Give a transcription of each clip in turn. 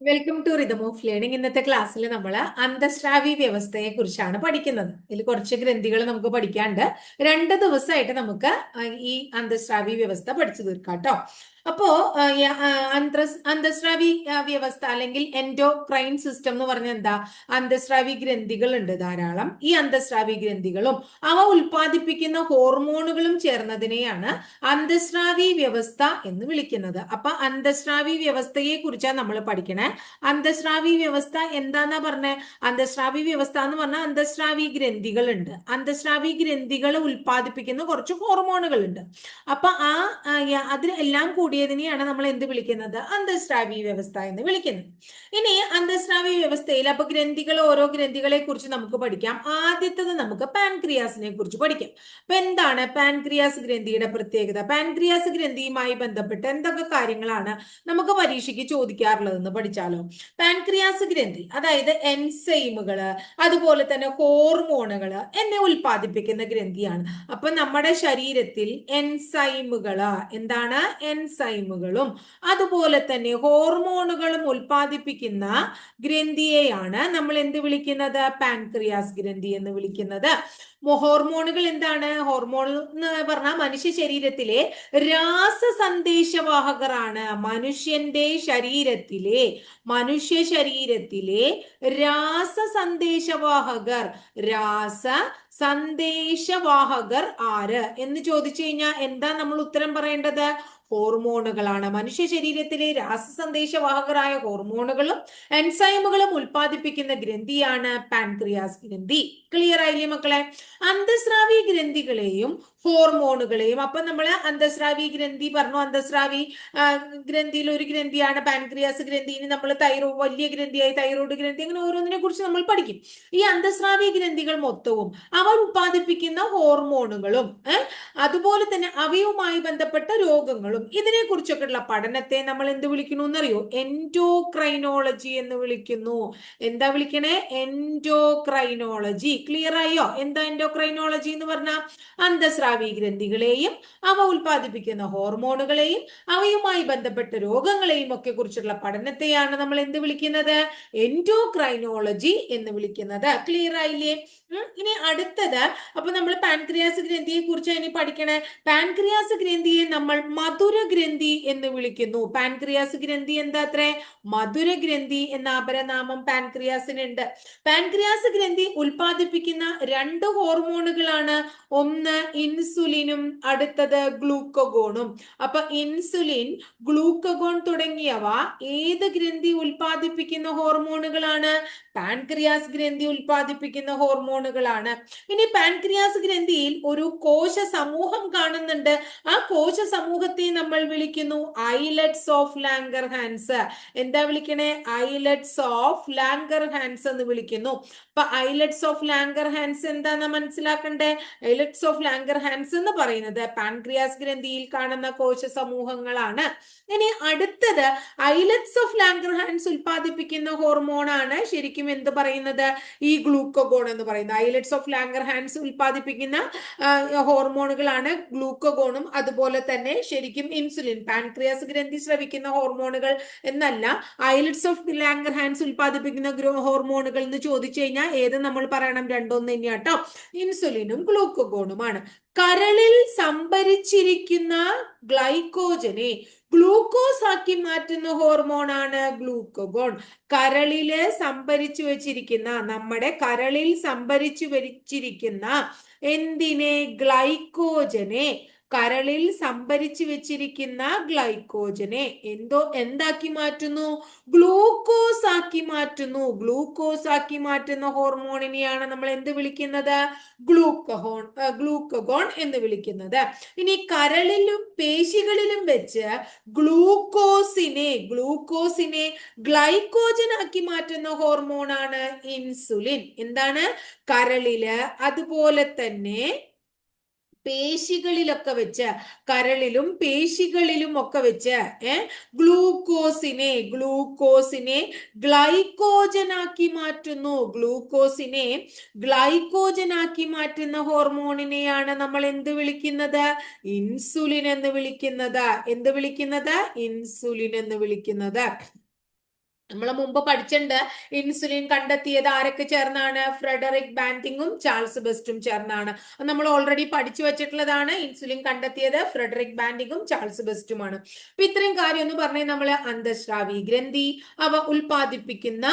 Welcome to rhythm of learning. ഇന്നത്തെ ക്ലാസ്സിൽ നമ്മൾ അന്തസ്രാവി വ്യവസ്ഥയെ കുറിച്ചാണ് പഠിക്കുന്നത്. ഇതിൽ കുറച്ച് ഗ്രന്ഥികൾ നമുക്ക് പഠിക്കാണ്ട് 2 ദിവസമായിട്ട് നമുക്ക് ഈ അന്തസ്രാവി വ്യവസ്ഥ പഠിച്ചു തീർക്കാം കേട്ടോ. അപ്പോ അന്തസ്രാവി വ്യവസ്ഥ അല്ലെങ്കിൽ എൻഡോക്രൈൻ സിസ്റ്റം എന്ന് പറഞ്ഞ എന്താ? അന്തസ്രാവി ഗ്രന്ഥികൾ ഉണ്ട് ധാരാളം. ഈ അന്തസ്രാവി ഗ്രന്ഥികളും അവ ഉൽപ്പാദിപ്പിക്കുന്ന ഹോർമോണുകളും ചേർന്നതിനെയാണ് അന്തസ്രാവി വ്യവസ്ഥ എന്ന് വിളിക്കുന്നത്. അപ്പൊ അന്തസ്രാവി വ്യവസ്ഥയെ കുറിച്ചാണ് നമ്മൾ പഠിക്കണേ. അന്തസ്രാവി വ്യവസ്ഥ എന്താന്നാ പറഞ്ഞേ? അന്തസ്രാവി വ്യവസ്ഥ എന്ന് പറഞ്ഞാൽ അന്തസ്രാവി ഗ്രന്ഥികൾ ഉണ്ട്. അന്തസ്രാവി ഗ്രന്ഥികൾ ഉൽപ്പാദിപ്പിക്കുന്ന കുറച്ച് ഹോർമോണുകൾ ഉണ്ട്. അപ്പൊ അതിനെല്ലാം കൂടിയതിനെയാണ് നമ്മൾ എന്ത് വിളിക്കുന്നത്? അന്തസ്രാവി വ്യവസ്ഥ എന്ന് വിളിക്കുന്നത്. ഇനി അന്തസ്രാവി വ്യവസ്ഥയിൽ അപ്പൊ ഓരോ ഗ്രന്ഥികളെ കുറിച്ച് നമുക്ക് പഠിക്കാം. ആദ്യത്തത് നമുക്ക് പാൻക്രിയാസിനെ കുറിച്ച് പഠിക്കാം. അപ്പൊ എന്താണ് പാൻക്രിയാസ് ഗ്രന്ഥിയുടെ പ്രത്യേകത? പാൻക്രിയാസ് ഗ്രന്ഥിയുമായി ബന്ധപ്പെട്ട് എന്തൊക്കെ കാര്യങ്ങളാണ് നമുക്ക് പരീക്ഷയ്ക്ക് ചോദിക്കാറുള്ളതെന്ന് പഠിച്ചാലോ? പാൻക്രിയാസ് ഗ്രന്ഥി അതായത് എൻസൈമുകള്, അതുപോലെ തന്നെ ഹോർമോണുകള് എന്നിവ ഉൽപ്പാദിപ്പിക്കുന്ന ഗ്രന്ഥിയാണ്. അപ്പൊ നമ്മുടെ ശരീരത്തിൽ എന്താണ് എൻസൈമുകളും അതുപോലെ തന്നെ ഹോർമോണുകളും ഉൽപ്പാദിപ്പിക്കുന്ന ഗ്രന്ഥിയെയാണ് നമ്മൾ എന്ത് വിളിക്കുന്നത്? പാൻക്രിയാസ് ഗ്രന്ഥി എന്ന് വിളിക്കുന്നത്. ഹോർമോണുകൾ എന്താണ്? ഹോർമോൺ എന്ന് പറഞ്ഞാൽ മനുഷ്യ ശരീരത്തിലെ രാസസന്ദേശവാഹകരാണ്. മനുഷ്യ ശരീരത്തിലെ രാസസന്ദേശവാഹകർ ആര് എന്ന് ചോദിച്ചു കഴിഞ്ഞാൽ എന്താ നമ്മൾ ഉത്തരം പറയേണ്ടത്? ഹോർമോണുകളാണ്. മനുഷ്യ ശരീരത്തിലെ രാസസന്ദേശവാഹകരായ ഹോർമോണുകളും എൻസൈമുകളും ഉൽപ്പാദിപ്പിക്കുന്ന ഗ്രന്ഥിയാണ് പാൻക്രിയാസ് ഗ്രന്ഥി. ക്ലിയർ ആയില്ലേ മക്കളെ? അന്തസ്രാവി ഗ്രന്ഥികളെയും ഹോർമോണുകളെയും അപ്പൊ നമ്മൾ അന്തസ്രാവി ഗ്രന്ഥി പറഞ്ഞു. അന്തസ്രാവി ഗ്രന്ഥിയിൽ ഒരു ഗ്രന്ഥിയാണ് പാൻക്രിയാസ് ഗ്രന്ഥി. ഇനി നമ്മൾ വലിയ ഗ്രന്ഥിയായി തൈറോയ്ഡ് ഗ്രന്ഥി, അങ്ങനെ ഓരോന്നിനെ കുറിച്ച് നമ്മൾ പഠിക്കും. ഈ അന്തസ്രാവി ഗ്രന്ഥികൾ മൊത്തവും അവർ ഉൽപ്പാദിപ്പിക്കുന്ന ഹോർമോണുകളും അതുപോലെ തന്നെ അവയുമായി ബന്ധപ്പെട്ട രോഗങ്ങളും ഇതിനെ കുറിച്ചൊക്കെയുള്ള പഠനത്തെ നമ്മൾ എന്ത് വിളിക്കുന്നു എന്നറിയോ? എൻഡോക്രൈനോളജി എന്ന് വിളിക്കുന്നു. എന്താ വിളിക്കണേ? എൻഡോക്രൈനോളജി. ക്ലിയർ ആയോ? എന്താ എൻഡോക്രൈനോളജി എന്ന് പറഞ്ഞാൽ അന്തസ്രാവി ഗ്രന്ഥികളെയും അവ ഉൽപ്പാദിപ്പിക്കുന്ന ഹോർമോണുകളെയും അവയുമായി ബന്ധപ്പെട്ട രോഗങ്ങളെയും ഒക്കെ കുറിച്ചുള്ള പഠനത്തെയാണ് നമ്മൾ എന്ത് വിളിക്കുന്നത്? എൻഡോക്രൈനോളജി എന്ന് വിളിക്കുന്നത്. ക്ലിയർ ആയില്ലേ? ഇനി അടുത്തത്, അപ്പൊ നമ്മൾ പാൻക്രിയാസ് ഗ്രന്ഥിയെ കുറിച്ച് ഇനി പഠിക്കണേ. പാൻക്രിയാസ് ഗ്രന്ഥിയെ നമ്മൾ മധുര ഗ്രന്ഥി എന്ന് വിളിക്കുന്നു. പാൻക്രിയാസ് ഗ്രന്ഥി എന്താ അത്രേ? മധുര ഗ്രന്ഥി എന്ന അപരനാമം പാൻക്രിയാസിനുണ്ട്. പാൻക്രിയാസ് ഗ്രന്ഥി ഉൽപ്പാദിപ്പിക്കുന്ന 2 ഹോർമോണുകളാണ്. ഒന്ന് ഇൻസുലിനും അടുത്തത് ഗ്ലൂക്കഗോണും. അപ്പൊ ഇൻസുലിൻ, ഗ്ലൂക്കഗോൺ തുടങ്ങിയവ ഏത് ഗ്രന്ഥി ഉൽപ്പാദിപ്പിക്കുന്ന ഹോർമോണുകളാണ്? പാൻക്രിയാസ് ഗ്രന്ഥി ഉൽപ്പാദിപ്പിക്കുന്ന ഹോർമോണുകളാണ്. ഇനി പാൻക്രിയാസ് ഗ്രന്ഥിയിൽ ഒരു കോശ സമൂഹം കാണുന്നുണ്ട്. ആ കോശ സമൂഹത്തെ നമ്മൾ വിളിക്കുന്നു ഐലറ്റ്സ് ഓഫ് ലാംഗർഹാൻസ്. എന്താ വിളിക്കണേ? ഐലറ്റ്സ് ഓഫ് ലാംഗർഹാൻസ് എന്ന് വിളിക്കുന്നു. അപ്പൊ ഐലറ്റ്സ് ഓഫ് ലാംഗർഹാൻസ് എന്താന്ന് മനസ്സിലാക്കണ്ടേ? ഐലറ്റ്സ് ഓഫ് ലാംഗർഹാൻസ് എന്ന് പറയുന്നത് പാൻക്രിയാസ് ഗ്രന്ഥിയിൽ കാണുന്ന കോശ സമൂഹങ്ങളാണ്. ഇനി അടുത്തത്, ഐലറ്റ്സ് ഓഫ് ലാംഗർഹാൻസ് ഉൽപ്പാദിപ്പിക്കുന്ന ഹോർമോണാണ് ശരിക്കും എന്ത് പറയുന്നത്? ഈ ഗ്ലൂക്കഗോൺ എന്ന് പറയുന്നത്. ഐലറ്റ്സ് ഓഫ് ലാംഗർഹാൻസ് ഉൽപ്പാദിപ്പിക്കുന്ന ഹോർമോണുകളാണ് ഗ്ലൂക്കഗോണും അതുപോലെ തന്നെ ശരിക്കും ഇൻസുലിൻ. പാൻക്രിയാസ് ഗ്രന്ഥി സ്രവിക്കുന്ന ഹോർമോണുകൾ എന്നല്ല, ഐലറ്റ്സ് ഓഫ് ലാംഗർഹാൻസ് ഉൽപ്പാദിപ്പിക്കുന്ന ഹോർമോണുകൾ എന്ന് ചോദിച്ചു കഴിഞ്ഞാൽ ഏത് നമ്മൾ പറയണം? രണ്ടൊന്ന് തന്നെയാട്ടോ, ഇൻസുലിനും ഗ്ലൂക്കഗോണുമാണ്. കരളിൽ സംഭരിച്ചിരിക്കുന്ന ഗ്ലൈക്കോജനെ ഗ്ലൂക്കോസ് ആക്കി മാറ്റുന്ന ഹോർമോണാണ് ഗ്ലൂക്കഗോൺ. കരളില് സംഭരിച്ചു വെച്ചിരിക്കുന്ന, നമ്മുടെ കരളിൽ സംഭരിച്ചു വെച്ചിരിക്കുന്ന എന്തിനെ? ഗ്ലൈക്കോജനെ. കരളിൽ സംഭരിച്ചു വെച്ചിരിക്കുന്ന ഗ്ലൈക്കോജനെ എന്താക്കി മാറ്റുന്നു? ഗ്ലൂക്കോസ് ആക്കി മാറ്റുന്നു. ഗ്ലൂക്കോസ് ആക്കി മാറ്റുന്ന ഹോർമോണിനെയാണ് നമ്മൾ എന്ത് വിളിക്കുന്നത്? ഗ്ലൂക്കഗോൺ എന്ന് വിളിക്കുന്നത്. ഇനി കരളിലും പേശികളിലും വെച്ച് ഗ്ലൂക്കോസിനെ ഗ്ലൈക്കോജൻ ആക്കി മാറ്റുന്ന ഹോർമോണാണ് ഇൻസുലിൻ. എന്താണ്? കരളില് അതുപോലെ തന്നെ പേശികളിലൊക്കെ വെച്ച്, കരളിലും പേശികളിലും ഒക്കെ വെച്ച് ഗ്ലൂക്കോസിനെ ഗ്ലൈക്കോജനാക്കി മാറ്റുന്നു. ഗ്ലൈക്കോജനാക്കി മാറ്റുന്ന ഹോർമോണിനെയാണ് നമ്മൾ എന്ത് വിളിക്കുന്നത്? ഇൻസുലിൻ എന്ന് വിളിക്കുന്നത്. ഇൻസുലിൻ എന്ന് വിളിക്കുന്നത്. നമ്മൾ മുമ്പ് പഠിച്ചിട്ടുണ്ട്. ഇൻസുലിൻ കണ്ടെത്തിയത് ആരൊക്കെ ചേർന്നാണ്? ഫ്രെഡറിക് ബാന്റിങ്ങും ചാൾസ് ബെസ്റ്റും ചേർന്നാണ്. നമ്മൾ ഓൾറെഡി പഠിച്ചു വെച്ചിട്ടുള്ളതാണ്. ഇൻസുലിൻ കണ്ടെത്തിയത് ഫ്രെഡറിക് ബാന്റിങ്ങും ചാൾസ് ബെസ്റ്റുമാണ്. അപ്പൊ ഇത്രയും കാര്യം എന്ന് പറഞ്ഞാൽ നമ്മൾ അന്തസ്രാവി ഗ്രന്ഥി, അവ ഉൽപ്പാദിപ്പിക്കുന്ന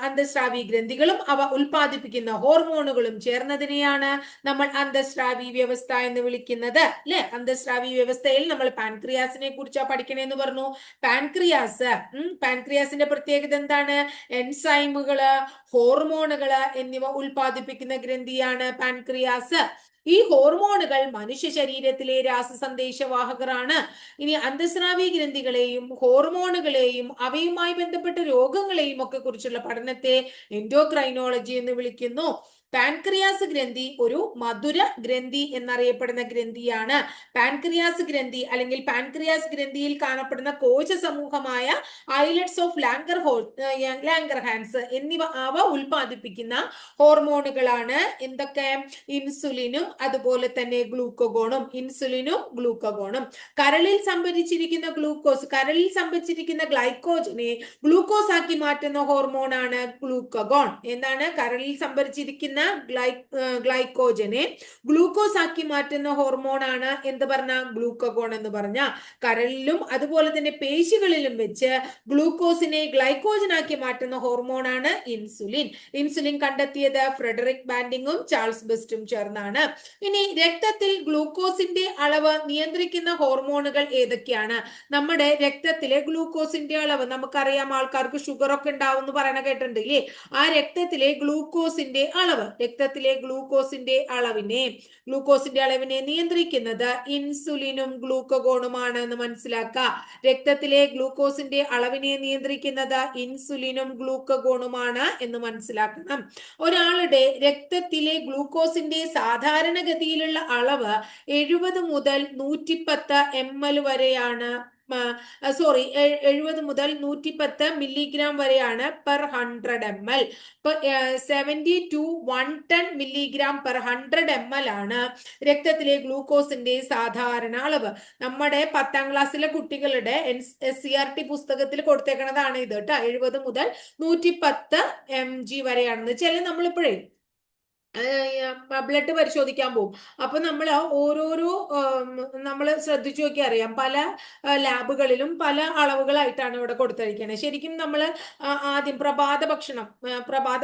അന്തസ്രാവി ഗ്രന്ഥികളും അവ ഉൽപ്പാദിപ്പിക്കുന്ന ഹോർമോണുകളും ചേർന്നതിനെയാണ് നമ്മൾ അന്തസ്രാവി വ്യവസ്ഥ എന്ന് വിളിക്കുന്നത്. അല്ലെ? അന്തസ്രാവി വ്യവസ്ഥയിൽ നമ്മൾ പാൻക്രിയാസിനെ കുറിച്ചാ പഠിക്കണേന്ന് പറഞ്ഞു. പാൻക്രിയാസിന്റെ പ്രത്യേകത എന്താണ്? എൻസൈമുകള്, ഹോർമോണുകള് എന്നിവ ഉൽപ്പാദിപ്പിക്കുന്ന ഗ്രന്ഥിയാണ് പാൻക്രിയാസ്. ഈ ഹോർമോണുകൾ മനുഷ്യ ശരീരത്തിലെ രാസസന്ദേശവാഹകരാണ്. ഇനി അന്തസ്രാവി ഗ്രന്ഥികളെയും ഹോർമോണുകളെയും അവയുമായി ബന്ധപ്പെട്ട രോഗങ്ങളെയും ഒക്കെ കുറിച്ചുള്ള പഠനത്തെ എൻഡോക്രൈനോളജി എന്ന് വിളിക്കുന്നു. പാൻക്രിയാസ് ഗ്രന്ഥി ഒരു മധുര ഗ്രന്ഥി എന്നറിയപ്പെടുന്ന ഗ്രന്ഥിയാണ്. പാൻക്രിയാസ് ഗ്രന്ഥി അല്ലെങ്കിൽ പാൻക്രിയാസ് ഗ്രന്ഥിയിൽ കാണപ്പെടുന്ന കോശ സമൂഹമായ ഐലറ്റ്സ് ഓഫ് ലാംഗർഹാൻസ് എന്നിവ അവ ഉൽപ്പാദിപ്പിക്കുന്ന ഹോർമോണുകളാണ്. എന്തൊക്കെ? ഇൻസുലിനും അതുപോലെ തന്നെ ഗ്ലൂക്കഗോണും. ഇൻസുലിനും ഗ്ലൂക്കഗോണും. കരളിൽ സംഭരിച്ചിരിക്കുന്ന ഗ്ലൈക്കോജനെ ഗ്ലൂക്കോസ് ആക്കി മാറ്റുന്ന ഹോർമോണാണ് ഗ്ലൂക്കഗോൺ. എന്താണ്? കരളിൽ സംഭരിച്ചിരിക്കുന്ന ഗ്ലൈക്കോജനെ ഗ്ലൂക്കോസ് ആക്കി മാറ്റുന്ന ഹോർമോണാണ് എന്ത് പറഞ്ഞ? ഗ്ലൂക്കഗോൺ എന്ന് പറഞ്ഞ. കരളിലും അതുപോലെ തന്നെ പേശികളിലും വെച്ച് ഗ്ലൂക്കോസിനെ ഗ്ലൈക്കോജനാക്കി മാറ്റുന്ന ഹോർമോണാണ് ഇൻസുലിൻ. ഇൻസുലിൻ കണ്ടെത്തിയത് ഫ്രെഡറിക് ബാന്റിങ്ങും ചാൾസ് ബെസ്റ്റും ചേർന്നാണ്. ഇനി രക്തത്തിൽ ഗ്ലൂക്കോസിന്റെ അളവ് നിയന്ത്രിക്കുന്ന ഹോർമോണുകൾ ഏതൊക്കെയാണ്? നമ്മുടെ രക്തത്തിലെ ഗ്ലൂക്കോസിന്റെ അളവ് നമുക്കറിയാം. ആൾക്കാർക്ക് ഷുഗർ ഒക്കെ ഉണ്ടാവും എന്ന് പറയണ കേട്ടിട്ടുണ്ട് ഇല്ലേ? ആ രക്തത്തിലെ ഗ്ലൂക്കോസിന്റെ അളവിനെ നിയന്ത്രിക്കുന്നത് ഇൻസുലിനും ഗ്ലൂക്കഗോണുമാണ് എന്ന് മനസ്സിലാക്കുക. രക്തത്തിലെ ഗ്ലൂക്കോസിന്റെ അളവിനെ നിയന്ത്രിക്കുന്നത് ഇൻസുലിനും ഗ്ലൂക്കഗോണുമാണ് എന്ന് മനസ്സിലാക്കണം. ഒരാളുടെ രക്തത്തിലെ ഗ്ലൂക്കോസിന്റെ സാധാരണഗതിയിലുള്ള അളവ് 70 മുതൽ 110 ml വരെയാണ്. 70 മുതൽ 110 മില്ലിഗ്രാം വരെയാണ് per 100 ml. 70 to 110 milligram per 100 ml ആണ് രക്തത്തിലെ ഗ്ലൂക്കോസിന്റെ സാധാരണ അളവ്. നമ്മുടെ 10ാം ക്ലാസ്സിലെ കുട്ടികളുടെ SCERT പുസ്തകത്തിൽ കൊടുത്തേക്കുന്നതാണ് ഇത് കേട്ടോ. 70 മുതൽ 110 mg വരെയാണെന്ന് വെച്ചാൽ നമ്മളിപ്പോഴേ ബ്ലഡ് പരിശോധിക്കാൻ പോകും. അപ്പൊ നമ്മൾ ഓരോരോ നമ്മൾ ശ്രദ്ധിച്ചു നോക്കി അറിയാം, പല ലാബുകളിലും പല അളവുകളായിട്ടാണ് ഇവിടെ കൊടുത്തിരിക്കുന്നത്. ശരിക്കും നമ്മൾ ആദ്യം പ്രഭാത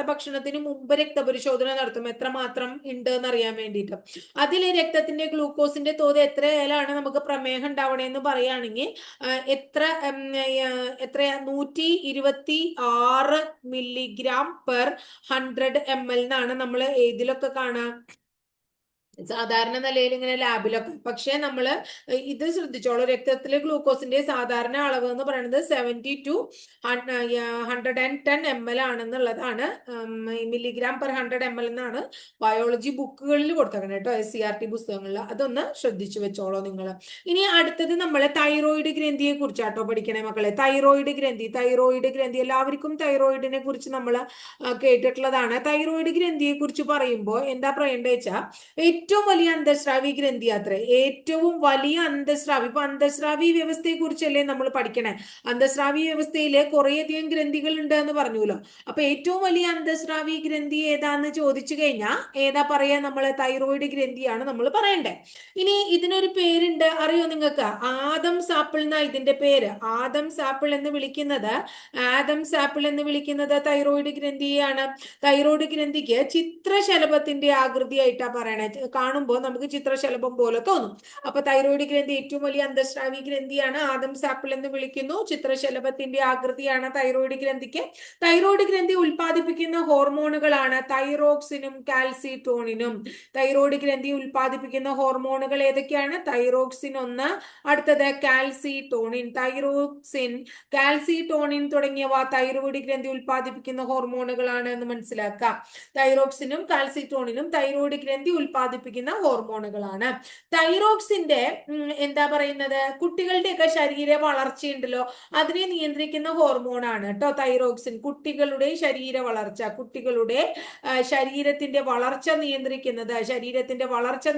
ഭക്ഷണത്തിന് മുമ്പ് രക്തപരിശോധന നടത്തും, എത്രമാത്രം ഉണ്ട് എന്ന് അറിയാൻ വേണ്ടിയിട്ട്. അതിൽ രക്തത്തിന്റെ ഗ്ലൂക്കോസിന്റെ തോത് എത്രയാലാണ് നമുക്ക് പ്രമേഹം ഉണ്ടാവണേന്ന് പറയുകയാണെങ്കിൽ എത്രയാ 126 മില്ലിഗ്രാം പെർ 100 ml എന്നാണ് നമ്മൾ ഇതിലൊക്കെ കാണാം, സാധാരണ നിലയിൽ ഇങ്ങനെ ലാബിലൊക്കെ. പക്ഷെ നമ്മൾ ഇത് ശ്രദ്ധിച്ചോളൂ, രക്തത്തിലെ ഗ്ലൂക്കോസിന്റെ സാധാരണ അളവ് എന്ന് പറയുന്നത് 70 to 110 ml ആണെന്നുള്ളതാണ്. മില്ലിഗ്രാം പെർ 100 ml എന്നാണ് ബയോളജി ബുക്കുകളിൽ കൊടുത്തേക്കണം കേട്ടോ, SCERT പുസ്തകങ്ങളിൽ. അതൊന്ന് ശ്രദ്ധിച്ചു വെച്ചോളൂ നിങ്ങൾ. ഇനി അടുത്തത് നമ്മൾ തൈറോയിഡ് ഗ്രന്ഥിയെ കുറിച്ചാട്ടോ പഠിക്കണേ മക്കളെ. തൈറോയിഡ് ഗ്രന്ഥി എല്ലാവർക്കും തൈറോയിഡിനെ കുറിച്ച് നമ്മൾ കേട്ടിട്ടുള്ളതാണ്. തൈറോയിഡ് ഗ്രന്ഥിയെ കുറിച്ച് പറയുമ്പോൾ എന്താ പറയേണ്ടത് വെച്ചാൽ, ഏറ്റവും വലിയ അന്തസ്രാവി ഗ്രന്ഥി അത്രേ, ഏറ്റവും വലിയ അന്തസ്രാവി. ഇപ്പൊ അന്തസ്രാവി വ്യവസ്ഥയെ കുറിച്ചല്ലേ നമ്മൾ പഠിക്കണേ. അന്തസ്രാവി വ്യവസ്ഥയില് കുറേയധികം ഗ്രന്ഥികൾ ഉണ്ട് എന്ന് പറഞ്ഞുല്ലോ. അപ്പൊ ഏറ്റവും വലിയ അന്തസ്രാവി ഗ്രന്ഥി ഏതാന്ന് ചോദിച്ചു കഴിഞ്ഞാൽ ഏതാ പറയാ? നമ്മള് തൈറോയിഡ് ഗ്രന്ഥിയാണ് നമ്മൾ പറയണ്ടേ. ഇനി ഇതിനൊരു പേരുണ്ട്, അറിയോ നിങ്ങൾക്ക്? ആദംസ് ആപ്പിൾ എന്നാ ഇതിന്റെ പേര്. ആദംസ് ആപ്പിൾ എന്ന് വിളിക്കുന്നത് തൈറോയിഡ് ഗ്രന്ഥിയാണ്. തൈറോയിഡ് ഗ്രന്ഥിക്ക് ചിത്രശലഭത്തിന്റെ ആകൃതിയായിട്ടാ പറയണേ. കാണുമ്പോൾ നമുക്ക് ചിത്രശലഭം പോലെ തോന്നും. അപ്പൊ തൈറോയിഡ് ഗ്രന്ഥി ഏറ്റവും വലിയ അന്തസ്രാവി ഗ്രന്ഥിയാണ്, ആദംസ് ആപ്പിൾ എന്ന് വിളിക്കുന്നു. ചിത്രശലഭത്തിന്റെ ആകൃതിയാണ് തൈറോയിഡ് ഗ്രന്ഥിക്ക്. തൈറോയിഡ് ഗ്രന്ഥി ഉൽപ്പാദിപ്പിക്കുന്ന ഹോർമോണുകളാണ് തൈറോക്സിനും കാൽസിറ്റോണിനും. തൈറോയിഡ് ഗ്രന്ഥി ഉൽപ്പാദിപ്പിക്കുന്ന ഹോർമോണുകൾ ഏതൊക്കെയാണ്? തൈറോക്സിൻ ഒന്ന്, അടുത്തത് കാൽസിറ്റോണിൻ. കാൽസിറ്റോണിൻ തുടങ്ങിയവ തൈറോയിഡ് ഗ്രന്ഥി ഉൽപ്പാദിപ്പിക്കുന്ന ഹോർമോണുകളാണ് എന്ന് മനസ്സിലാക്കാം. തൈറോക്സിനും കാൽസിറ്റോണിനും തൈറോയിഡ് ഗ്രന്ഥി ഉൽപ്പാദിപ്പിക്കുന്ന ഉൽപ്പാദിപ്പിക്കുന്ന ഹോർമോണുകളാണ്. തൈറോക്സിന്റെ എന്താ പറയുന്നത്, കുട്ടികളുടെയൊക്കെ ശരീര വളർച്ചയുണ്ടല്ലോ, അതിനെ നിയന്ത്രിക്കുന്ന ഹോർമോണാണ് കേട്ടോ തൈറോക്സിൻ. കുട്ടികളുടെ ശരീര വളർച്ച, കുട്ടികളുടെ ശരീരത്തിന്റെ വളർച്ച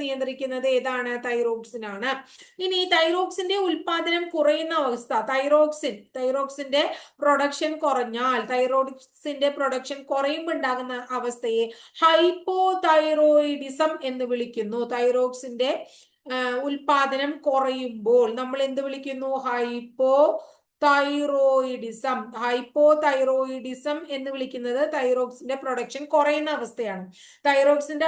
നിയന്ത്രിക്കുന്നത് ഏതാണ്? തൈറോക്സിൻ ആണ്. ഇനി തൈറോക്സിന്റെ ഉൽപാദനം കുറയുന്ന അവസ്ഥ, തൈറോക്സിന്റെ പ്രൊഡക്ഷൻ കുറഞ്ഞാൽ, തൈറോക്സിന്റെ പ്രൊഡക്ഷൻ കുറയുമ്പോൾ ഉണ്ടാകുന്ന അവസ്ഥയെ ഹൈപ്പോതൈറോയിഡിസം എന്ന് വിളിക്കുന്നു. തൈറോക്സിന്റെ ഉൽപാദനം കുറയുമ്പോൾ നമ്മൾ എന്ത് വിളിക്കുന്നു? ഹൈപ്പോതൈറോയിഡിസം എന്ന് വിളിക്കുന്നത് തൈറോക്സിന്റെ പ്രൊഡക്ഷൻ കുറയുന്ന അവസ്ഥയാണ്. തൈറോക്സിന്റെ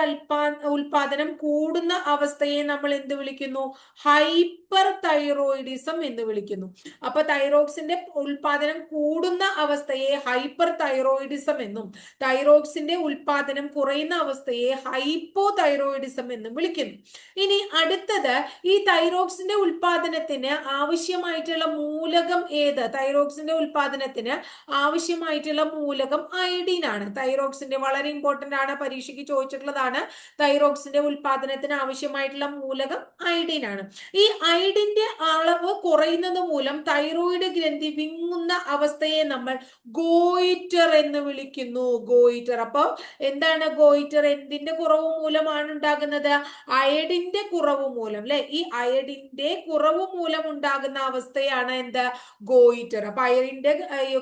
ഉൽപാദനം കൂടുന്ന അവസ്ഥയെ നമ്മൾ എന്ത് വിളിക്കുന്നു? ഹൈപ്പർ തൈറോയിഡിസം എന്ന് വിളിക്കുന്നു. അപ്പൊ തൈറോക്സിന്റെ ഉൽപാദനം കൂടുന്ന അവസ്ഥയെ ഹൈപ്പർ തൈറോയിഡിസം എന്നും തൈറോക്സിന്റെ ഉൽപാദനം കുറയുന്ന അവസ്ഥയെ ഹൈപ്പോ തൈറോയിഡിസം എന്നും വിളിക്കുന്നു. ഇനി അടുത്തത്, ഈ തൈറോക്സിന്റെ ഉൽപാദനത്തിന് ആവശ്യമായിട്ടുള്ള മൂലകം ഏത്? തൈറോക്സിന്റെ ഉൽപാദനത്തിന് ആവശ്യമായിട്ടുള്ള മൂലകം അയഡീൻ ആണ്. തൈറോക്സിന്റെ വളരെ ഇമ്പോർട്ടന്റ് ആണ്, പരീക്ഷയ്ക്ക് ചോദിച്ചിട്ടുള്ളതാണ്. തൈറോക്സിന്റെ ഉൽപാദനത്തിന് ആവശ്യമായിട്ടുള്ള മൂലകം അയഡീൻ ആണ്. ഈ അയഡിന്റെ അളവ് കുറയുന്നത് മൂലം തൈറോയിഡ് ഗ്രന്ഥി വിങ്ങുന്ന അവസ്ഥയെ നമ്മൾ ഗോയിറ്റർ എന്ന് വിളിക്കുന്നു. ഗോയിറ്റർ. അപ്പൊ എന്താണ് ഗോയിറ്റർ? എന്തിന്റെ കുറവ് മൂലമാണ് ഉണ്ടാകുന്നത്? അയഡിന്റെ കുറവ് മൂലം, അല്ലെ? ഈ അയഡിന്റെ കുറവ് മൂലം ഉണ്ടാകുന്ന അവസ്ഥയാണ് എന്ത്? ഗോയിറ്റർ. അപ്പൊ അയഡിന്റെ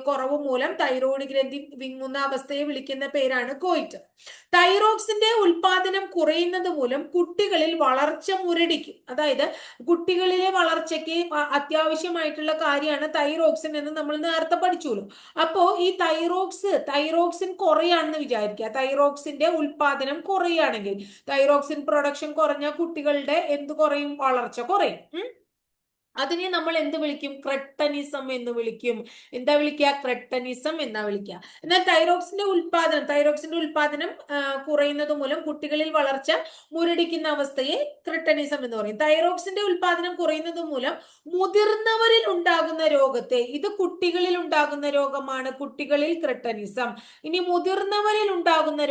കുറവ് മൂലം തൈറോയിഡ് ഗ്രന്ഥി വിങ്ങുന്ന അവസ്ഥയെ വിളിക്കുന്ന പേരാണ് ഗോയിറ്റർ. തൈറോക്സിന്റെ ഉൽപാദനം കുറയുന്നത് മൂലം കുട്ടികളിൽ വളർച്ച മുരടിക്കും. അതായത് കുട്ടികളിലെ വളർച്ചയ്ക്ക് അത്യാവശ്യമായിട്ടുള്ള കാര്യമാണ് തൈറോക്സിൻ എന്ന് നമ്മൾ നേരത്തെ പഠിച്ചോളൂ. അപ്പോ ഈ തൈറോക്സിൻ കുറയാണെന്ന് വിചാരിക്കുക. തൈറോക്സിന്റെ ഉൽപാദനം കുറയുകയാണെങ്കിൽ, തൈറോക്സിൻ പ്രൊഡക്ഷൻ കുറഞ്ഞ കുട്ടികളുടെ എന്ത് കുറയും? വളർച്ച കുറയും. അതിനെ നമ്മൾ എന്ത് വിളിക്കും? ക്രെട്ടനിസം എന്ന് വിളിക്കും. എന്താ വിളിക്കുക? ക്രെട്ടനിസം എന്നാ വിളിക്കുക. എന്നാൽ തൈറോക്സിന്റെ ഉൽപാദനം കുറയുന്നത് മൂലം കുട്ടികളിൽ വളർച്ച മുരടിക്കുന്ന അവസ്ഥയെ ക്രെട്ടനിസം എന്ന് പറയും. തൈറോക്സിന്റെ ഉൽപാദനം കുറയുന്നത് മൂലം മുതിർന്നവരിൽ ഉണ്ടാകുന്ന രോഗത്തെ, ഇത് കുട്ടികളിൽ ഉണ്ടാകുന്ന രോഗമാണ്, കുട്ടികളിൽ ക്രെട്ടനിസം. ഇനി മുതിർന്നവരിൽ ഉണ്ടാകുന്ന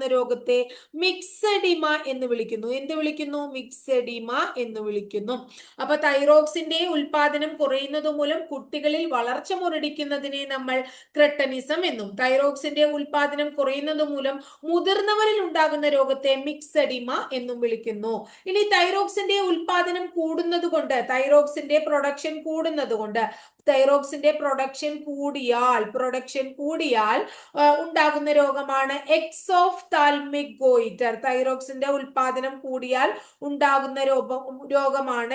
രോഗത്തെ മിക്സഡിമ എന്ന് വിളിക്കുന്നു. എന്ത് വിളിക്കുന്നു? മിക്സഡിമ എന്ന് വിളിക്കുന്നു. അപ്പൊ തൈറോക്സിന്റെ ഉൽപാദനം കുറയുന്നത് മൂലം കുട്ടികളിൽ വളർച്ച മുരടിക്കുന്നതിനെ നമ്മൾ ക്രെട്ടനിസം എന്നും, തൈറോക്സിന്റെ ഉൽപാദനം കുറയുന്നത് മൂലം മുതിർന്നവരിൽ ഉണ്ടാകുന്ന രോഗത്തെ മിക്സഡിമ എന്നും വിളിക്കുന്നു. ഇനി തൈറോക്സിന്റെ ഉൽപാദനം കൂടുന്നത് കൊണ്ട്, തൈറോക്സിന്റെ പ്രൊഡക്ഷൻ കൂടുന്നത് കൊണ്ട്, തൈറോക്സിന്റെ പ്രൊഡക്ഷൻ കൂടിയാൽ ഉണ്ടാകുന്ന രോഗമാണ് എക്സോഫ്താൽമിക് ഗോയിറ്റർ. തൈറോക്സിന്റെ ഉൽപാദനം കൂടിയാൽ ഉണ്ടാകുന്ന രോഗമാണ്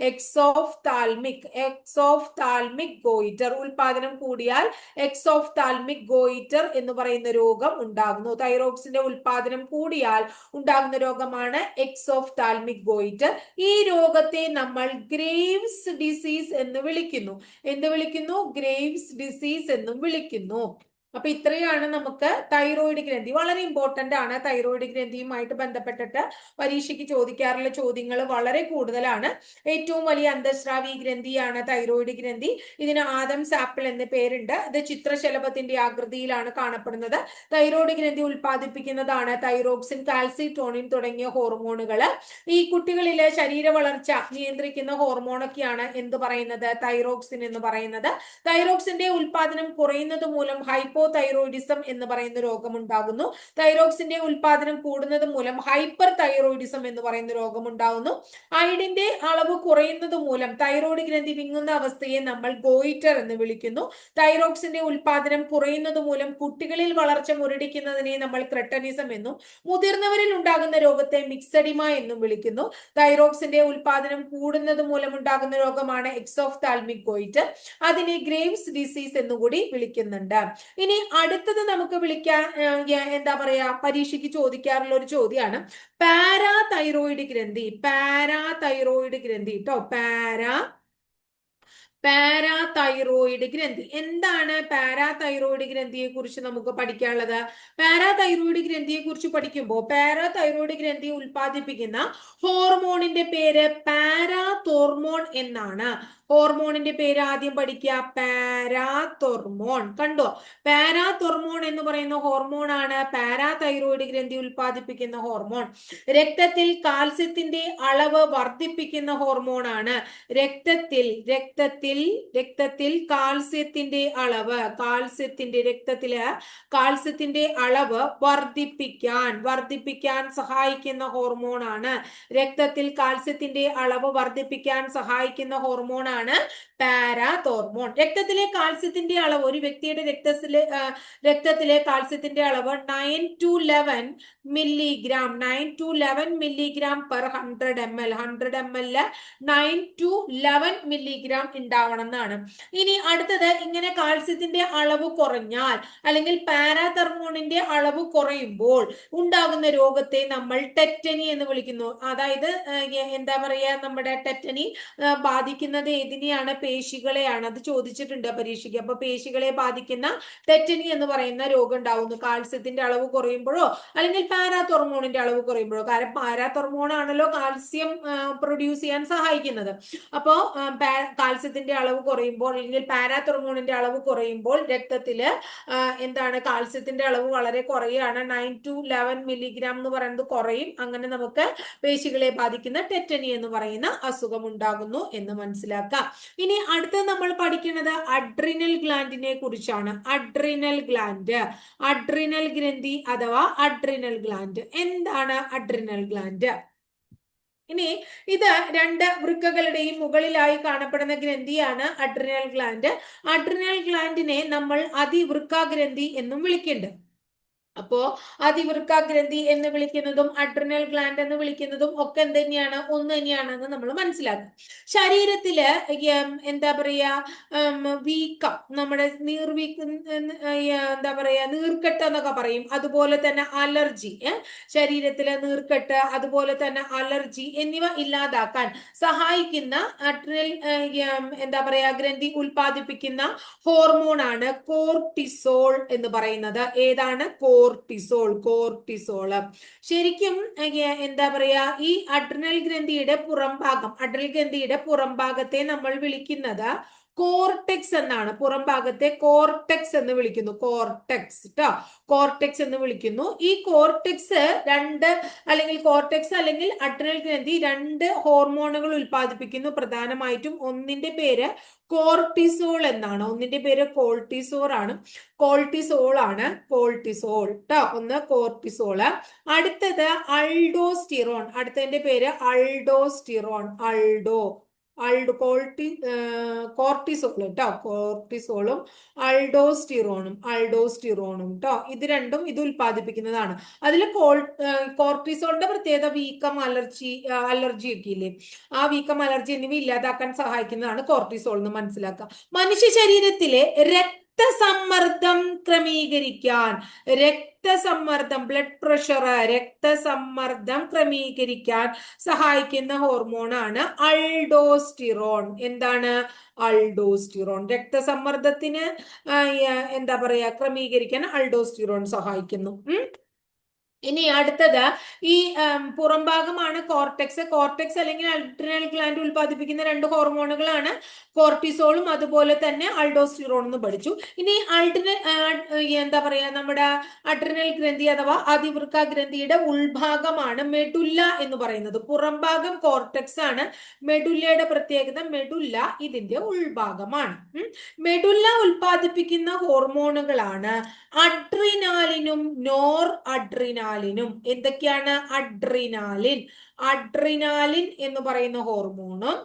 എക്സോഫ്താൽമിക് ഗോയിറ്റർ. ഉൽപാദനം കൂടിയാൽ എക്സോഫ്താൽമിക് ഗോയിറ്റർ എന്ന് പറയുന്ന രോഗം ഉണ്ടാകുന്നു. തൈറോക്സിന്റെ ഉൽപാദനം കൂടിയാൽ ഉണ്ടാകുന്ന രോഗമാണ് എക്സോഫ്താൽമിക് ഗോയിറ്റർ. ഈ രോഗത്തെ നമ്മൾ ഗ്രേവ്സ് ഡിസീസ് എന്ന് വിളിക്കുന്നു. എന്ത് വിളിക്കുന്നു? ഗ്രേവ്സ് ഡിസീസ് എന്നും വിളിക്കുന്നു. അപ്പൊ ഇത്രയാണ് നമുക്ക് തൈറോയിഡ് ഗ്രന്ഥി. വളരെ ഇമ്പോർട്ടന്റ് ആണ്. തൈറോയിഡ് ഗ്രന്ഥിയുമായിട്ട് ബന്ധപ്പെട്ടിട്ട് പരീക്ഷയ്ക്ക് ചോദിക്കാറുള്ള ചോദ്യങ്ങൾ വളരെ കൂടുതലാണ്. ഏറ്റവും വലിയ അന്തസ്രാവി ഗ്രന്ഥിയാണ് തൈറോയിഡ് ഗ്രന്ഥി. ഇതിന് ആദംസ് ആപ്പിൾ എന്ന പേരുണ്ട്. ഇത് ചിത്രശലഭത്തിന്റെ ആകൃതിയിലാണ് കാണപ്പെടുന്നത്. തൈറോയിഡ് ഗ്രന്ഥി ഉൽപ്പാദിപ്പിക്കുന്നതാണ് തൈറോക്സിൻ, കാൽസിറ്റോണിൻ തുടങ്ങിയ ഹോർമോണുകൾ. ഈ കുട്ടികളിലെ ശരീര വളർച്ച നിയന്ത്രിക്കുന്ന ഹോർമോണൊക്കെയാണ് എന്ത് പറയുന്നത്? തൈറോക്സിൻ എന്ന് പറയുന്നത്. തൈറോക്സിന്റെ ഉൽപാദനം കുറയുന്നത് മൂലം ഹൈപ്പോതൈറോയിഡിസം എന്ന് പറയുന്ന രോഗമുണ്ടാകുന്നു. തൈറോക്സിന്റെ ഉൽപാദനം കൂടുന്നത് മൂലം ഹൈപ്പർ തൈറോയിഡിസം എന്ന് പറയുന്ന രോഗമുണ്ടാകുന്നു. അയഡിന്റെ അളവ് കുറയുന്നത് മൂലം തൈറോയിഡ് ഗ്രന്ഥി വിങ്ങുന്ന അവസ്ഥയെ നമ്മൾ ഗോയിറ്റർ എന്ന് വിളിക്കുന്നു. തൈറോക്സിന്റെ ഉൽപാദനം കുറയുന്നത് മൂലം കുട്ടികളിൽ വളർച്ച മുരടിക്കുന്നതിനെ നമ്മൾ ക്രെട്ടനിസം എന്നും മുതിർന്നവരിൽ ഉണ്ടാകുന്ന രോഗത്തെ മിക്സഡിമ എന്നും വിളിക്കുന്നു. തൈറോക്സിന്റെ ഉൽപാദനം കൂടുന്നത് മൂലം ഉണ്ടാകുന്ന രോഗമാണ് എക്സോഫ്താൽമിക് ഗോയിറ്റർ. അതിനെ ഗ്രേവ്സ് ഡിസീസ് എന്നുകൂടി വിളിക്കുന്നുണ്ട്. ഇനി അടുത്തത് നമുക്ക് വിളിക്കാൻ എന്താ പറയാ, പരീക്ഷയ്ക്ക് ചോദിക്കാറുള്ള ഒരു ചോദ്യമാണ് പാരാതൈറോയിഡ് ഗ്രന്ഥി. പാരാതൈറോയിഡ് ഗ്രന്ഥി കേട്ടോ. പാരാതൈറോയിഡ് ഗ്രന്ഥി. എന്താണ് പാരാതൈറോയിഡ് ഗ്രന്ഥിയെ കുറിച്ച് നമുക്ക് പഠിക്കാനുള്ളത്? പാരാതൈറോയിഡ് ഗ്രന്ഥിയെ കുറിച്ച് പഠിക്കുമ്പോൾ പാരാതൈറോയിഡ് ഗ്രന്ഥി ഉൽപ്പാദിപ്പിക്കുന്ന ഹോർമോണിന്റെ പേര് പാരാതോർമോൺ എന്നാണ്. ഹോർമോണിന്റെ പേര് ആദ്യം പഠിക്കുക, പാരാതോർമോൺ. കണ്ടോ, പാരാതോർമോൺ എന്ന് പറയുന്ന ഹോർമോൺ ആണ് പാരാതൈറോയിഡ് ഗ്രന്ഥി ഉൽപ്പാദിപ്പിക്കുന്ന ഹോർമോൺ. രക്തത്തിൽ കാൽസ്യത്തിന്റെ അളവ് വർദ്ധിപ്പിക്കുന്ന ഹോർമോൺ ആണ്. രക്തത്തിൽ കാൽസ്യത്തിന്റെ അളവ്, കാൽസ്യത്തിന്റെ അളവ് വർദ്ധിപ്പിക്കാൻ സഹായിക്കുന്ന ഹോർമോൺ ആണ്. രക്തത്തിൽ കാൽസ്യത്തിന്റെ അളവ് വർദ്ധിപ്പിക്കാൻ സഹായിക്കുന്ന ഹോർമോൺ ആണ് പാരാതോർമോൺ. രക്തത്തിലെ കാൽസ്യത്തിന്റെ അളവ്, ഒരു വ്യക്തിയുടെ രക്തത്തിലെ കാൽസ്യത്തിന്റെ അളവ് 9 to 11 milligram 9 to 11 milligram per 100 ml 100 ml 9 to 11 milligram ഉണ്ടാവണം എന്നാണ്. ഇനി അടുത്തത്, ഇങ്ങനെ കാൽസ്യത്തിന്റെ അളവ് കുറഞ്ഞാൽ അല്ലെങ്കിൽ പാരാതോർമോണിന്റെ അളവ് കുറയുമ്പോൾ ഉണ്ടാകുന്ന രോഗത്തെ നമ്മൾ ടെറ്റനി എന്ന് വിളിക്കുന്നു. അതായത് എന്താ പറയാ, നമ്മുടെ ടെറ്റനി ബാധിക്കുന്നത് ഏതിനെയാണ്? പേശികളെയാണ്. അത് ചോദിച്ചിട്ടുണ്ട് പരീക്ഷയ്ക്ക്. അപ്പൊ പേശികളെ ബാധിക്കുന്ന ടെറ്റനി എന്ന് പറയുന്ന രോഗം ഉണ്ടാവുന്നു കാൽസ്യത്തിന്റെ അളവ് കുറയുമ്പോഴോ അല്ലെങ്കിൽ പാരാതോർമോണിന്റെ അളവ് കുറയുമ്പോഴോ. കാരണം പാരാതോർമോൺ ആണല്ലോ കാൽസ്യം പ്രൊഡ്യൂസ് ചെയ്യാൻ സഹായിക്കുന്നത്. അപ്പോ കാൽസ്യത്തിന്റെ അളവ് കുറയുമ്പോൾ അല്ലെങ്കിൽ പാരാതോർമോണിന്റെ അളവ് കുറയുമ്പോൾ രക്തത്തില് എന്താണ്, കാൽസ്യത്തിന്റെ അളവ് വളരെ കുറയാണ്. 9 to 11 മില്ലിഗ്രാം എന്ന് പറയുന്നത് കുറയും. അങ്ങനെ നമുക്ക് പേശികളെ ബാധിക്കുന്ന ടെറ്റനി എന്ന് പറയുന്ന അസുഖം ഉണ്ടാകുന്നു എന്ന് മനസ്സിലാക്കാം. ഇനി അടുത്തത് നമ്മൾ പഠിക്കുന്നത് അഡ്രിനൽ ഗ്ലാൻഡിനെ കുറിച്ചാണ്. അഡ്രിനൽ ഗ്രന്ഥി അഥവാ അഡ്രിനൽ ഗ്ലാൻഡ്. എന്താണ് അഡ്രിനൽ ഗ്ലാൻഡ്? ഇനി ഇത് രണ്ട് വൃക്കകളുടെയും മുകളിലായി കാണപ്പെടുന്ന ഗ്രന്ഥിയാണ് അഡ്രിനൽ ഗ്ലാൻഡ്. അഡ്രിനൽ ഗ്ലാൻഡിനെ നമ്മൾ അതിവൃക്കാഗ്രന്ഥി എന്നും വിളിക്കുന്നുണ്ട്. അപ്പോ അതിവൃക്കാഗ്രന്ഥി എന്ന് വിളിക്കുന്നതും അഡ്രിനൽ ഗ്ലാൻഡ് എന്ന് വിളിക്കുന്നതും ഒക്കെ എന്ത് തന്നെയാണ്? ഒന്ന് തന്നെയാണെന്ന് നമ്മൾ മനസ്സിലാക്കും. ശരീരത്തില് എന്താ പറയാ, വീക്കം, നമ്മുടെ എന്താ പറയാ, നീർക്കെട്ട് എന്നൊക്കെ പറയും. അതുപോലെ തന്നെ അലർജി, ശരീരത്തിലെ നീർക്കെട്ട്, അതുപോലെ തന്നെ അലർജി എന്നിവ ഇല്ലാതാക്കാൻ സഹായിക്കുന്ന അഡ്രിനൽ എന്താ പറയാ ഗ്രന്ഥി ഉൽപ്പാദിപ്പിക്കുന്ന ഹോർമോൺ ആണ് കോർട്ടിസോൾ എന്ന് പറയുന്നത്. ഏതാണ്? കോർട്ടിസോള്. ശരിക്കും എന്താ പറയാ, ഈ അഡ്രിനൽ ഗ്രന്ഥിയുടെ പുറംഭാഗത്തെ നമ്മൾ വിളിക്കുന്നത് കോർട്ടെക്സ് എന്നാണ്. പുറംഭാഗത്തെ കോർട്ടെക്സ് എന്ന് വിളിക്കുന്നു. കോർട്ടെക്സ് എന്ന് വിളിക്കുന്നു. ഈ കോർട്ടെക്സ് അല്ലെങ്കിൽ അഡ്രിനൽ ഗ്രന്ഥി രണ്ട് ഹോർമോണുകൾ ഉൽപ്പാദിപ്പിക്കുന്നു. പ്രധാനമായിട്ടും ഒന്നിന്റെ പേര് കോർട്ടിസോൾ എന്നാണ്. ഒന്നിന്റെ പേര് കോർട്ടിസോൾ ആണ്. ഒന്ന് കോർട്ടിസോള്. അടുത്തത് അൾഡോസ്റ്റിറോൺ. അടുത്തതിന്റെ പേര് അൾഡോസ്റ്റിറോൺ. കോർട്ടിസോൾ കേട്ടോ. കോർട്ടിസോളും അൾഡോസ്റ്റിറോണും കേട്ടോ. ഇത് രണ്ടും ഇത് ഉൽപ്പാദിപ്പിക്കുന്നതാണ്. അതിൽ കോർട്ടിസോളിന്റെ പ്രത്യേകത വീക്കം, അലർജി ഒക്കെ ഇല്ലേ, ആ വീക്കം, അലർജി എന്നിവ ഇല്ലാതാക്കാൻ സഹായിക്കുന്നതാണ് കോർട്ടിസോൾ എന്ന് മനസ്സിലാക്കുക. മനുഷ്യ ശരീരത്തിലെ രക്തസമ്മർദ്ദം ക്രമീകരിക്കാൻ, ബ്ലഡ് പ്രഷർ, രക്തസമ്മർദ്ദം ക്രമീകരിക്കാൻ സഹായിക്കുന്ന ഹോർമോണാണ് അൾഡോസ്റ്റിറോൺ. എന്താണ്? അൾഡോസ്റ്റിറോൺ. രക്തസമ്മർദ്ദത്തിന് എന്താ പറയാ ക്രമീകരിക്കാൻ അൾഡോസ്റ്റിറോൺ സഹായിക്കുന്നു. ഇനി അടുത്തത് ഈ പുറംഭാഗമാണ് കോർട്ടെക്സ് അല്ലെങ്കിൽ അഡ്രിനൽ ഗ്ലാൻഡ് ഉൽപ്പാദിപ്പിക്കുന്ന രണ്ട് ഹോർമോണുകളാണ് കോർട്ടിസോളും അതുപോലെ തന്നെ അൾഡോസ്റ്റിറോൺ എന്ന് പഠിച്ചു. ഇനി എന്താ പറയാ, നമ്മുടെ അഡ്രിനൽ ഗ്രന്ഥി അഥവാ അതിവൃക്ക ഗ്രന്ഥിയുടെ ഉൾഭാഗമാണ് മെഡുല്ല എന്ന് പറയുന്നത്. പുറംഭാഗം കോർട്ടെക്സ് ആണ്. മെഡുല്ലയുടെ പ്രത്യേകത, മെഡുല്ല ഇതിന്റെ ഉൾഭാഗമാണ്. മെഡുല്ല ഉൽപ്പാദിപ്പിക്കുന്ന ഹോർമോണുകളാണ് അഡ്രിനാലിനും നോർ അഡ്രിനാലിനും. എന്തൊക്കെയാണ്? അഡ്രിനാലിൻ എന്ന് പറയുന്ന ഹോർമോണും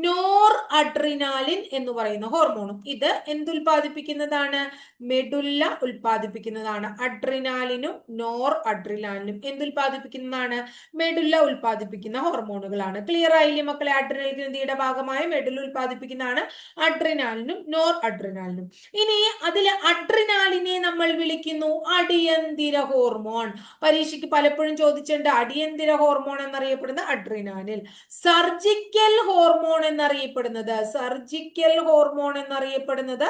നോർ അഡ്രിനാലിൻ എന്ന് പറയുന്ന ഹോർമോണും. ഇത് എന്തുൽപാദിപ്പിക്കുന്നതാണ്? മെഡുല്ല ഉൽപ്പാദിപ്പിക്കുന്നതാണ്. അഡ്രിനാലിനും നോർ അഡ്രിനാലിനും എന്തുൽപാദിപ്പിക്കുന്നതാണ്? മെഡുല്ല ഉൽപ്പാദിപ്പിക്കുന്ന ഹോർമോണുകളാണ്. ക്ലിയർ ആയില്ലേ മക്കളെ? അഡ്രിനൽ ഗ്രന്ഥിയുടെ ഭാഗമായ മെഡുല്ല ഉൽപ്പാദിപ്പിക്കുന്നതാണ് അഡ്രിനാലിനും നോർ അഡ്രിനാലിനും. ഇനി അതിലെ അഡ്രിനാലിനെ നമ്മൾ വിളിക്കുന്നു അടിയന്തിര ഹോർമോൺ. പരീക്ഷയ്ക്ക് പലപ്പോഴും ചോദിച്ചിട്ടുണ്ട് അടിയന്തിര ഹോർമോൺ എന്നറിയപ്പെടുന്നത് എന്നറിയപ്പെടുന്നത് അഡ്രിനാലിൻ. സർജിക്കൽ ഹോർമോൺ എന്നറിയപ്പെടുന്നത്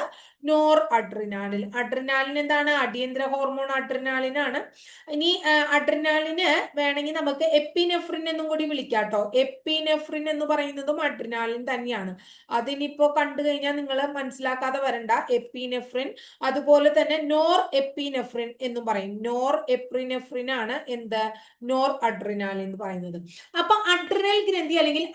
നോർ അഡ്രിനാലിൻ. അഡ്രിനാലിൻ എന്താണ്? അടിയന്തര ഹോർമോൺ അഡ്രിനാലിനാണ്. ഇനി അഡ്രിനാലിന് വേണമെങ്കിൽ നമുക്ക് എപ്പിനെഫ്രിൻ എന്നും കൂടി വിളിക്കാട്ടോ. എപ്പിനെഫ്രിൻ എന്ന് പറയുന്നതും അഡ്രിനാലിൻ തന്നെയാണ്. അതിനിപ്പോ കണ്ടു കഴിഞ്ഞാൽ നിങ്ങൾ മനസ്സിലാക്കാതെ വരണ്ട. എപ്പിനെഫ്രിൻ, അതുപോലെ തന്നെ നോർ എപ്പിനെഫ്രിൻ എന്നും പറയും. നോർ എപ്പിനെഫ്രിൻ ആണ് എന്ത്? നോർ അഡ്രിനാലിൻ എന്ന് പറയുന്നത്. അപ്പൊ അഡ്രിനൽ ഗ്രന്ഥി അല്ലെങ്കിൽ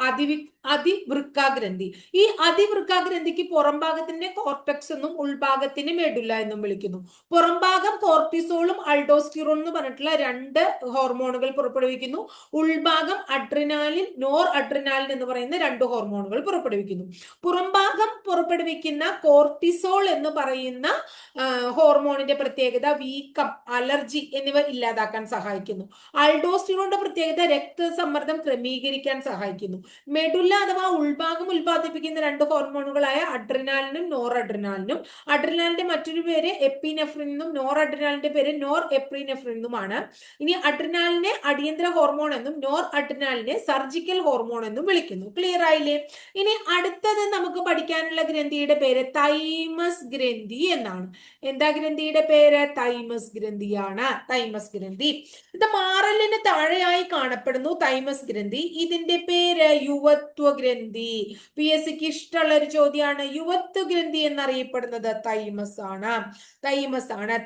അതിവൃക്കാഗ്രന്ഥി. ഈ അതിവൃക്കാഗ്രന്ഥിക്ക് പുറംഭാഗത്തിന്റെ കോർട്ടെക്സ് എന്നും ഉൾഭാഗത്തിന് മെഡുല്ല എന്നും വിളിക്കുന്നു. പുറംഭാഗം കോർട്ടിസോളും അൾഡോസ്റ്റിറോൺ എന്ന് പറഞ്ഞിട്ടുള്ള 2 ഹോർമോണുകൾ പുറപ്പെടുവിക്കുന്നു. ഉൾഭാഗം അഡ്രിനാലിൻ, നോർ അഡ്രിനാലിൻ എന്ന് പറയുന്ന 2 ഹോർമോണുകൾ പുറപ്പെടുവിക്കുന്നു. പുറംഭാഗം പുറപ്പെടുവിക്കുന്ന കോർട്ടിസോൾ എന്ന് പറയുന്ന ഹോർമോണിന്റെ പ്രത്യേകത വീക്കം, അലർജി എന്നിവ ഇല്ലാതാക്കാൻ സഹായിക്കുന്നു. അൾഡോസ്റ്റിറോണിന്റെ പ്രത്യേകത രക്തസമ്മർദ്ദം ക്രമീകരിക്കാൻ സഹായിക്കുന്നു. മെഡുല്ല അഥവാ ഉൾഭാഗം ഉൽപ്പാദിപ്പിക്കുന്ന 2 ഹോർമോണുകളായ അഡ്രിനാലിനും നോർ അഡ്രിനാലിനും. അഡ്രിനാലിന്റെ മറ്റൊരു പേര് എപ്പിനെഫ്രിൻ എന്നും നോർ അഡ്രിനാലിന്റെ പേര് നോർ എപ്പിനെഫ്രിൻ എന്നുമാണ്. ഇനി അഡ്രിനാലിനെ അടിയന്തര ഹോർമോൺ എന്നും നോർ അഡ്രിനാലിനെ സർജിക്കൽ ഹോർമോൺ എന്നും വിളിക്കുന്നു. ക്ലിയർ ആയില്ലേ? ഇനി അടുത്തത് നമുക്ക് പഠിക്കാനുള്ള ഗ്രന്ഥിയുടെ പേര് തൈമസ് ഗ്രന്ഥി എന്നാണ്. എന്താ ഗ്രന്ഥിയുടെ പേര്? തൈമസ് ഗ്രന്ഥിയാണ്. തൈമസ് ഗ്രന്ഥി ഇത് മാറലിന് താഴെയായി കാണപ്പെടുന്നു. തൈമസ് ഗ്രന്ഥി. ഇതിന്റെ പേര് യുവത്വ ഗ്രന്ഥി. PSCക്ക് ഇഷ്ടമുള്ള ഒരു ചോദ്യമാണ്. യുവത്വ ഗ്രന്ഥി എന്നറിയപ്പെടുന്നത് തൈമസ് ആണ്.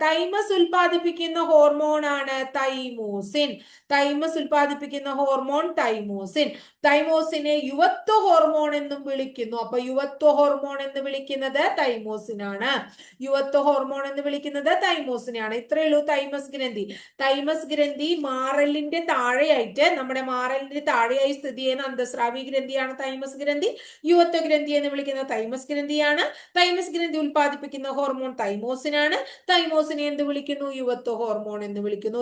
തൈമസ് ഉൽപ്പാദിപ്പിക്കുന്ന ഹോർമോൺ ആണ് തൈമോസിൻ. തൈമോസിനെ യുവത്വ ഹോർമോൺ എന്നും വിളിക്കുന്നു. അപ്പൊ യുവത്വ ഹോർമോൺ എന്ന് വിളിക്കുന്നത് തൈമോസിനാണ്. ഇത്രയേ ഉള്ളൂ തൈമസ് ഗ്രന്ഥി മാറലിന്റെ താഴെയായിട്ട്, നമ്മുടെ മാറലിന്റെ താഴെയായി സ്ഥിതി ചെയ്യുന്ന അന്തസ്രാവി ഗ്രന്ഥിയാണ് തൈമസ് ഗ്രന്ഥി. യുവത്വ ഗ്രന്ഥി എന്ന് വിളിക്കുന്ന തൈമസ് ഗ്രന്ഥിയാണ്. തൈമസ് ഗ്രന്ഥി ഉൽപ്പാദിപ്പിക്കുന്ന ഹോർമോൺ തൈമോസിനാണ്. തൈമോസിനെ എന്ത് വിളിക്കുന്നു? യുവത്വ ഹോർമോൺ എന്ന് വിളിക്കുന്നു.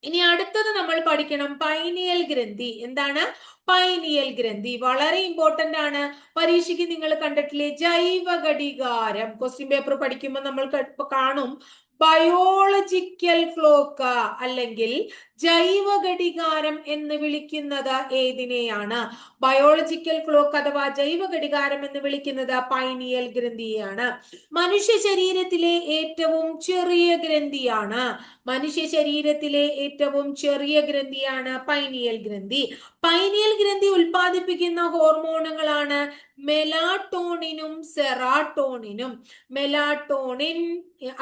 ഇനി അടുത്തത് നമ്മൾ പഠിക്കണം പൈനിയൽ ഗ്രന്ഥി. എന്താണ്? പൈനിയൽ ഗ്രന്ഥി വളരെ ഇമ്പോർട്ടന്റ് ആണ്. പരീക്ഷയ്ക്ക് നിങ്ങൾ കണ്ടിട്ടില്ലേ? ജൈവ ഘടികാരം. ക്വസ്റ്റ്യൻ പേപ്പർ പഠിക്കുമ്പോൾ നമ്മൾ കാണും ബയോളജിക്കൽ ക്ലോക്ക് അല്ലെങ്കിൽ ജൈവ ഘടികാരം എന്ന് വിളിക്കുന്നത് ഏതിനെയാണ്? ബയോളജിക്കൽ ക്ലോക്ക് അഥവാ ജൈവ ഘടികാരം എന്ന് വിളിക്കുന്നത് പൈനിയൽ ഗ്രന്ഥിയെയാണ്. മനുഷ്യ ശരീരത്തിലെ ഏറ്റവും ചെറിയ ഗ്രന്ഥിയാണ് പൈനിയൽ ഗ്രന്ഥി. പൈനിയൽ ഗ്രന്ഥി ഉൽപ്പാദിപ്പിക്കുന്ന ഹോർമോണുകളാണ് മെലാട്ടോണിനും സെറാട്ടോണിനും.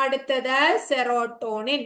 അടുത്തത് സെറോട്ടോണിൻ.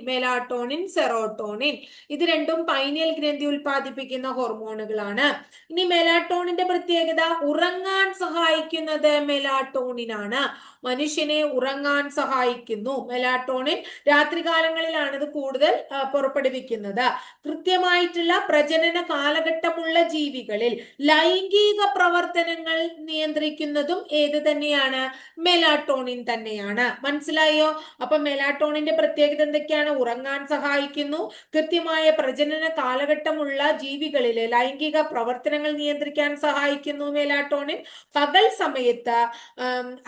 ഇത് രണ്ടും പൈനിയൽ ഗ്രന്ഥി ഉൽപ്പാദിപ്പിക്കുന്ന ഹോർമോണുകളാണ്. ഇനി മെലാട്ടോണിന്റെ പ്രത്യേകത, ഉറങ്ങാൻ സഹായിക്കുന്നത് മെലാട്ടോണിനാണ്. മനുഷ്യനെ ഉറങ്ങാൻ സഹായിക്കുന്നു മെലാട്ടോണിൻ. രാത്രികാലങ്ങളിലാണ് ഇത് കൂടുതൽ പുറപ്പെടുവിക്കുന്നത്. കൃത്യമായിട്ടുള്ള പ്രജനന കാലഘട്ടമുള്ള ജീവികളിൽ ലൈംഗിക പ്രവർത്തനങ്ങൾ നിയന്ത്രിക്കുന്നതും ഏത് തന്നെയാണ്? മെലാട്ടോണിൻ തന്നെയാണ്. മനസ്സിലായോ? അപ്പൊ മെലാട്ടോണിന്റെ പ്രത്യേകത എന്തൊക്കെയാണ്? ഉറങ്ങാൻ സഹായിക്കുന്നു, കൃത്യമായ പ്രജനന കാലഘട്ടമുള്ള ജീവികളിലെ ലൈംഗിക പ്രവർത്തനങ്ങൾ നിയന്ത്രിക്കാൻ സഹായിക്കുന്നു മെലാട്ടോണിൻ. പകൽ സമയത്ത്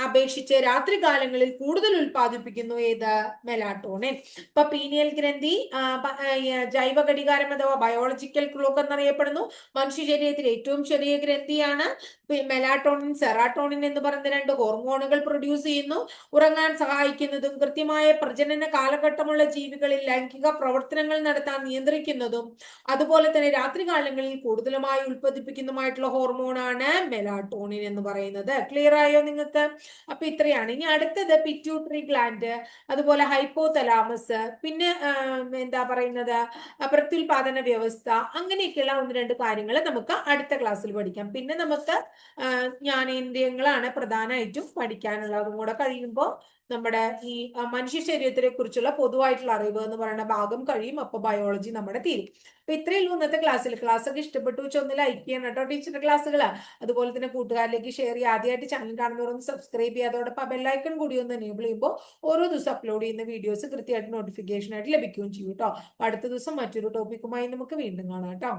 അപേക്ഷിച്ച് രാത്രികാലങ്ങളിൽ കൂടുതൽ ഉൽപ്പാദിപ്പിക്കുന്നു ഏത്? മെലാട്ടോണിൻ. ഇപ്പൊ പീനിയൽ ഗ്രന്ഥി ജൈവ ഘടികാരം അഥവാ ബയോളജിക്കൽ ക്ലോക്ക് എന്നറിയപ്പെടുന്നു. മനുഷ്യ ശരീരത്തിൽ ഏറ്റവും ചെറിയ ഗ്രന്ഥിയാണ്. മെലാട്ടോണിൻ, സെറാട്ടോണിൻ എന്ന് പറയുന്ന 2 ഹോർമോണുകൾ പ്രൊഡ്യൂസ് ചെയ്യുന്നു. ഉറങ്ങാൻ സഹായിക്കുന്നതും കൃത്യമായ പ്രജനന കാലഘട്ടമുള്ള ജീവികളിൽ ലൈംഗിക പ്രവർത്തനങ്ങൾ നടത്താൻ നിയന്ത്രിക്കുന്നതും അതുപോലെ തന്നെ രാത്രികാലങ്ങളിൽ കൂടുതലുമായി ഉൽപ്പാദിപ്പിക്കുന്നതുമായിട്ടുള്ള ഹോർമോണാണ് മെലാട്ടോണിൻ എന്ന് പറയുന്നത്. ക്ലിയർ ആയോ നിങ്ങൾക്ക്? അപ്പൊ ഇത്രയാണ്. ഇനി അടുത്തത് പിറ്റ്യൂട്ടറി ഗ്ലാൻഡ്, അതുപോലെ ഹൈപ്പോതലാമസ്, പിന്നെ എന്താ പറയുന്നത്, പ്രത്യുൽപാദന വ്യവസ്ഥ, അങ്ങനെയൊക്കെയുള്ള 1-2 കാര്യങ്ങൾ നമുക്ക് അടുത്ത ക്ലാസ്സിൽ പഠിക്കാം. പിന്നെ നമുക്ക് ജ്ഞാനേന്ദ്രിയങ്ങളാണ് പ്രധാനമായിട്ടും പഠിക്കാനുള്ളതും കൂടെ കഴിയുമ്പോൾ നമ്മുടെ ഈ മനുഷ്യ ശരീരത്തിനെ കുറിച്ചുള്ള പൊതുവായിട്ടുള്ള അറിവ് എന്ന് പറയുന്ന ഭാഗം കഴിയും. അപ്പൊ ബയോളജി നമ്മുടെ തീരും. അപ്പൊ ഇത്രയുള്ളൂ ഇന്നത്തെ ക്ലാസ്സിൽ. ക്ലാസ്സൊക്കെ ഇഷ്ടപ്പെട്ടു വെച്ചാൽ ഒന്ന് ലൈക്ക് ചെയ്യണം കേട്ടോ ടീച്ചറുടെ ക്ലാസ്സുകള്. അതുപോലെ തന്നെ കൂട്ടുകാരിലേക്ക് ഷെയർ ചെയ്യുക. ആദ്യമായിട്ട് ചാനൽ കാണുന്നവരൊന്ന് സബ്സ്ക്രൈബ് ചെയ്യുക. അതോടൊപ്പം ബെല്ലൈക്കൺ കൂടി ഒന്ന് എനേബിൾ ചെയ്യുമ്പോൾ ഓരോ ദിവസം അപ്ലോഡ് ചെയ്യുന്ന വീഡിയോസ് കൃത്യമായിട്ട് നോട്ടിഫിക്കേഷൻ ആയിട്ട് ലഭിക്കുകയും ചെയ്യും കേട്ടോ. അടുത്ത ദിവസം മറ്റൊരു ടോപ്പിക്കുമായി നമുക്ക് വീണ്ടും കാണാം കേട്ടോ.